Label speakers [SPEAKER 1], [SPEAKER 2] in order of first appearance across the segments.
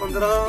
[SPEAKER 1] 15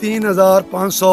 [SPEAKER 1] 3500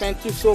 [SPEAKER 2] 3500